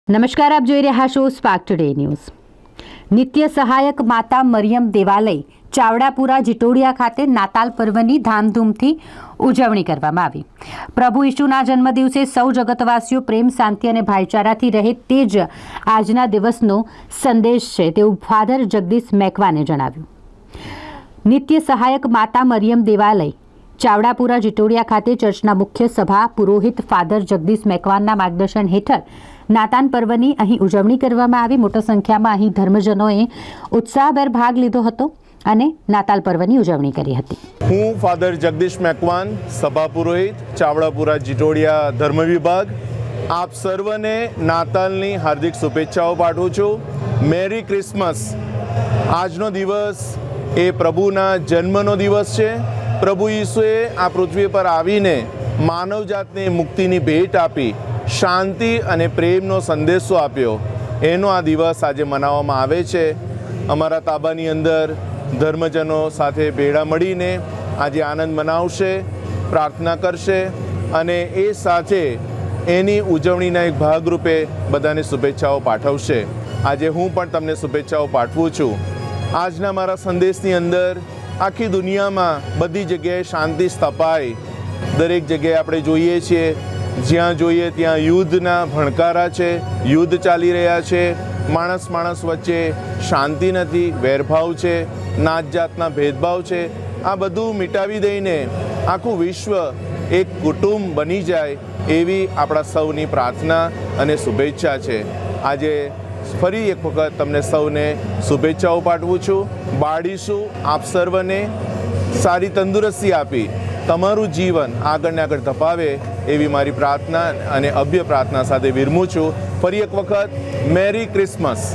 નમસ્કાર, આપ જોઈ રહ્યા છો સ્પાર્ક ટુડે ન્યૂઝ. નિત્ય સહાયક માતા મરિયમ દેવાલય ચાવડાપુરા જીટોડિયા ખાતે નાતાલ પર્વની ધામધૂમથી ઉજવણી કરવામાં આવી. પ્રભુ ઈસુના જન્મદિવસે સૌ જગતવાસીઓ પ્રેમ, શાંતિ અને ભાઈચારાથી રહે તે જ આજના દિવસનો સંદેશ છે તેવું ફાધર જગદીશ મેકવાને જણાવ્યું. નિત્ય સહાયક માતા મરિયમ દેવાલય ચાવડાપુરા જીટોડિયા ખાતે ચર્ચના મુખ્ય સભા પુરોહિત ફાધર જગદીશ મેકવાનના માર્ગદર્શન હેઠળ નાતાન પર્વની અહીં ઉજવણી કરવામાં આવી. મોટી સંખ્યામાં અહીં ધર્મજનોએ ઉત્સાહભેર ભાગ લીધો હતો અને નાતાલ પર્વની ઉજવણી કરી હતી. હું ફાધર જગદીશ મેકવાન, સભા પુરોહિત, ચાવડાપુરા જીટોડિયા ધર્મ વિભાગ, આપ સર્વને નાતાલની હાર્દિક શુભેચ્છાઓ પાઠવું છું. Merry Christmas. આજનો દિવસ એ પ્રભુના જન્મનો દિવસ છે. પ્રભુ ઈસુએ આ પૃથ્વી પર આવીને માનવજાતને મુક્તિની ભેટ આપી, શાંતિ અને પ્રેમનો સંદેશો આપ્યો. એનો આ દિવસ આજે મનાવવામાં આવે છે. અમારા તાબાની અંદર ધર્મજનો સાથે ભેળા મળીને આજે આનંદ મનાવશે, પ્રાર્થના કરશે અને એ સાથે એની ઉજવણીના એક ભાગરૂપે બધાને શુભેચ્છાઓ પાઠવશે. આજે હું પણ તમને શુભેચ્છાઓ પાઠવું છું. આજના મારા સંદેશની અંદર આખી દુનિયામાં બધી જગ્યાએ શાંતિ સ્થપાય. દરેક જગ્યાએ આપણે જોઈએ છીએ, જ્યાં જોઈએ ત્યાં યુદ્ધના ભણકારા છે, યુદ્ધ ચાલી રહ્યા છે, માણસ વચ્ચે શાંતિ નથી, વેરભાવ છે, નાત જાતના ભેદભાવ છે. આ બધું મિટાવી દઈને આખું વિશ્વ એક કુટુંબ બની જાય એવી આપણા સૌની પ્રાર્થના અને શુભેચ્છા છે. આજે ફરી એક વખત તમને સૌને શુભેચ્છાઓ પાઠવું છું. બાળીશું આપ સર્વને સારી તંદુરસ્તી આપી તમારું જીવન આગળ ને આગળ ધપાવે એવી મારી પ્રાર્થના અને અભ્ય પ્રાર્થના સાથે વિરમું છું. ફરી એક વખત મેરી ક્રિસમસ.